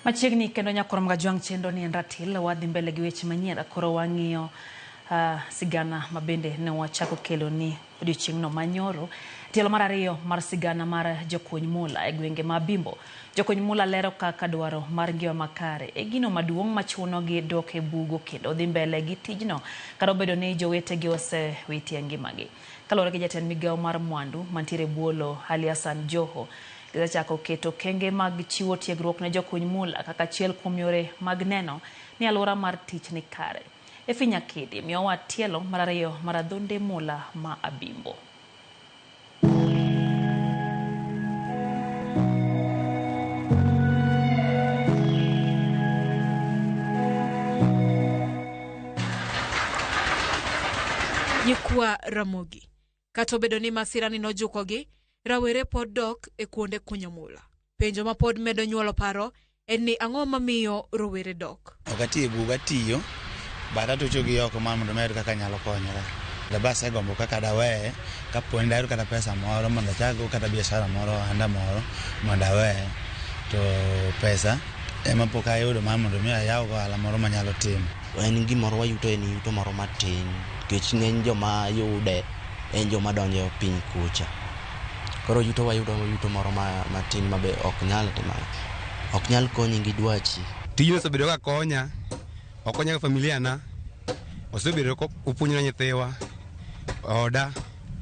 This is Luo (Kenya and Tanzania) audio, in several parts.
Machiegni kendo nyakorom ga jwang chendo ni Ratil wadhi mbele gi weche manyien koro wang'iyo sigana mabende ne wachako kelo ni odiochieng'no manyoro. Tielo mar ariyo mar sigana mar jokuny mula e gwenge ma Bimbo. Jokuny mula lero kaka dwaro mar ngima makare e gino maduong' machuno gi dok e bugo kendo dhi mbele gi tijno kata obedo ni jowetegi osewiti ngimagi. Kaluwore gi jatend migawo mar mwandu mantiere buolo Ali Hassan Joho, gisechako keto kenge mag chiwo tiegruok ne jokuny mula kaka achiel kuom yore mag neno ni alwora mar tich ni kare. Efinya Kidi miyowa tielo mar ariyo mar adhonde mula ma Abimbo. Nyikwa Ramogi. Kata obedo ni masirani nojukogi, rawere pod dok e kuonde kunyo mula. Penjo ma pod medo nyuolo paro en ni ang'o mamiyo rowere dok. Okati buga tiyo, bada to chogi oko mar mondo med kaka nyalo konyora. Labasa gombo kaka dawe, kapo ni daru kata pesa moro mondo chago kata biashara moro anda moro mondo awe to pesa ema pok ayudo mar mondo mi ayaw go ala moro manyalo timo. En gimoro wayuto en yuto moro matin, kech ng'eny joma yude en joma donjo piny kucha. Koro yuto wayudo yuto moro matin mabe ok nyal konyi gi dwachi. Tijno osebedo ka konya, okonya ga familia na, osebedo ko upuonyo nyithiwa, oda,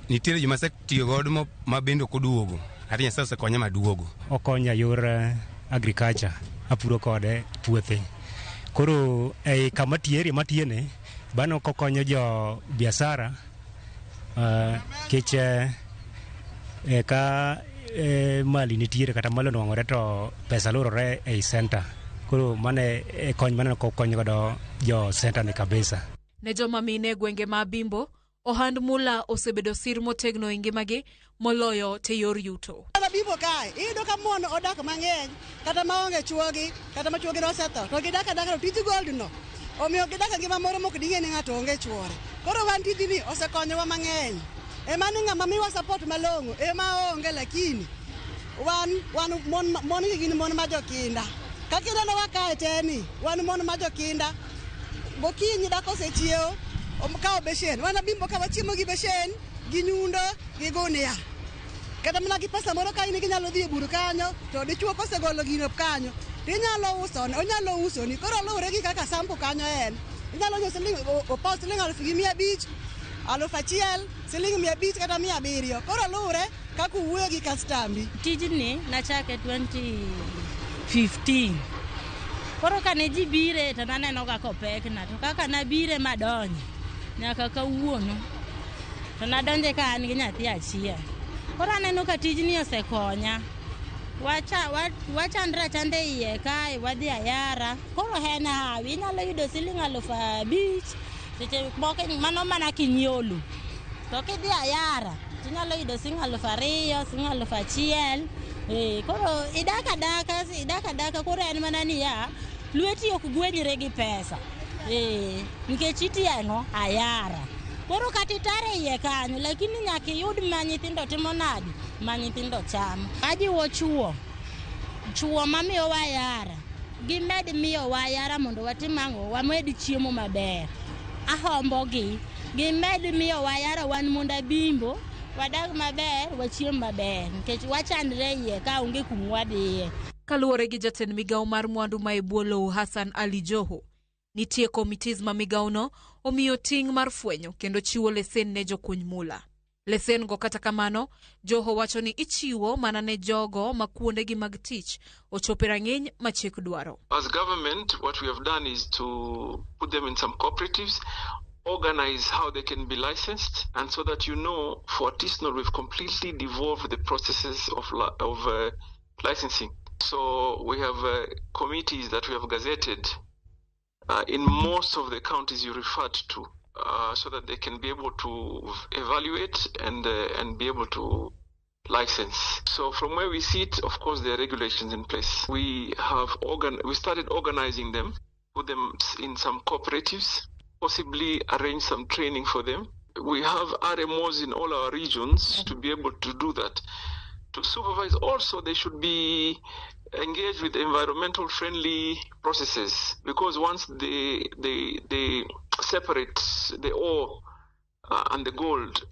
nitiere joma setiyo godo ma bendo koduogo, ati Nyasaye osekonya maduogo. Okonya yor agriculture, apuro kode puothe. Koro kama tiere matiene, bano kokonyo jo biashara, kech ka mali nitiere kata malo nwang'ore to pesa lorore ei center. Koro mane kony mane kokonyo godo jo center ni kabisa. Ne joma mine gwenge ma Bimbo, ohand mula osebedo sir motegno e ngimagi moloyo te yor yuto. Bimbo kae, iyudo ka mon odak mang'eny, kata maonge chuogi, kata ma chuogi nosetho, to gidak adaka to tij gold no. Omiyo gidak ngima moro mok ding'e ni ng'ato onge chuore. Koro wan tijni osekonyowa mang'eny. Ema ni ng'ama miwa support malong'o, ema onge lakini wan mon gin mon ma jokinda. Ka kineno wakae teni, wan mon ma jokinda. Gokinyi dako osechiewo, omkawo beshen. Wan Bimbo ka wachiemo gi beshen, gi nyundo, gi gunia. Kata mana gi pesa moro ka in ginyalo dhi e buru kanyo, to dichuo kosegolo gino kanyo, tinyalo uso, onyalo uso ni. Koro luwre gi kaka sampu kanyo en. Inyalo nyo siling opos siling 1,500, 1,000, siling 500 kata 700. Koro luwre kaka uwuoyo gi kastambi. Tijni nachake 2015. Koro kane ji bire to naneno kaka opekna, to kaka nabire madonje nyaka kawuono to nadonje ka an gi nyathi achiel. Koro aneno ka tijni osekonya. Wachandra chande iye kae wadhi ayara. Koro en hawi inyalo yudo siling 5,000 seche moko mano mana kinyolo. To kidhi ayara inyalo yudo siling 2,000, siling 1,000. Koro idaka daka koro en mana ni ya lweti ok gwenyre gi pesa. Nikech itiyo ayara. Koro katitare iye kanyo, lakini nyaka yud ma nyithindo timo nadi, ma nyithindo chamo. Ajiwo chuo mamiyo wayara, gimed miyo wayara mondo watim ang'o, wamed chiemo maber. Ahombogi, gimed miyo wayara wan monda Bimbo, wadag maber, wachiem maber, nikech wachandre iye ka onge kumwadhiye. Kaluwore gi jatend migawo mar mwandu ma Buolo Hassan Ali Joho, nitie committees ma migawno omiyo ting' mar fwenyo kendo chiwo lesen ne jokuny mula. Lesen go kata kamano, Joho wacho ni ichiwo mana ne jogo ma kuondegi mag tich ochope rang'iny ma chik dwaro. As government, what we have done is to put them in some cooperatives, organize how they can be licensed, and so that for artisanal we've completely devolved the processes of licensing. So we have committees that we have gazetted in most of the counties you referred to, so that they can be able to evaluate and be able to license. So from where we sit, of course, there are regulations in place. We started organizing them, put them in some cooperatives, possibly arrange some training for them. We have RMOs in all our regions to be able to do that. To supervise also, there should be engage with environmental friendly processes, because once they separate the ore and the gold,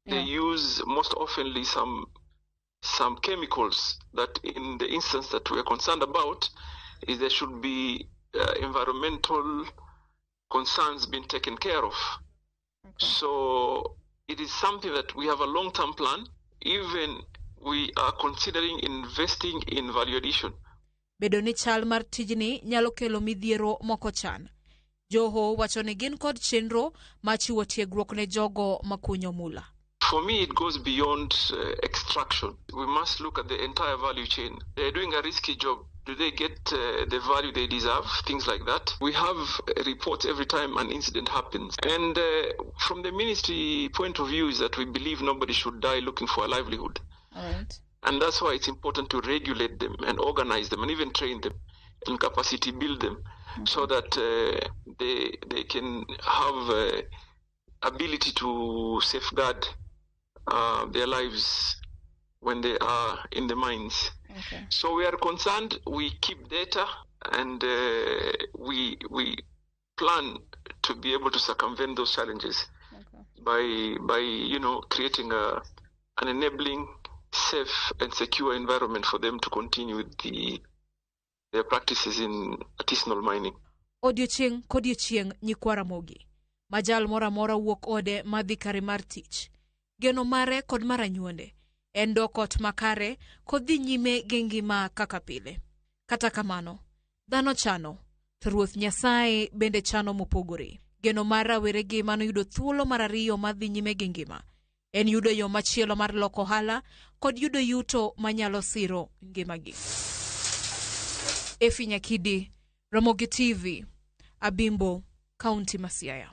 they use most oftenly some chemicals that, in the instance that we are concerned about, is there should be environmental concerns being taken care of. So it is something that we have a long-term plan. Even we are considering investing in value addition. Bedo ni chal mar tijni nyalo kelo midhiero moko chan. Joho wacho ni gin kod chenro machiwo tiegruok ne jogo makunyo mula. For me, it goes beyond extraction. We must look at the entire value chain. They're doing a risky job. Do they get the value they deserve? Things like that. We have reports every time an incident happens. And from the ministry point of view is that we believe nobody should die looking for a livelihood. All right. And that's why it's important to regulate them and organize them and even train them and capacity build them so that they can have ability to safeguard their lives when they are in the mines. Okay. So we are concerned, we keep data, and we plan to be able to circumvent those challenges by creating an enabling, safe and secure environment for them to continue with their practices in artisanal mining. Odiochieng kodiochieng nyikwara mogi. Majal mora mora wuok ode madhi kare mar tich. Geno mare kod maranyuonde. En dokot makare kodhi nyime gi ngima kaka pile. Kata kamano, dhano chano, to Ruoth Nyasaye bende chano mopogore. Geno mar raweregi mano yudo thuolo mar ariyo madhi nyime gi ngima. En yudo yo machielo mar loko ohala kod yudo yuto manyalo siro ngimagi. Efi Nyakidi, Ramogi TV, Abimbo, Kaunti ma Siaya.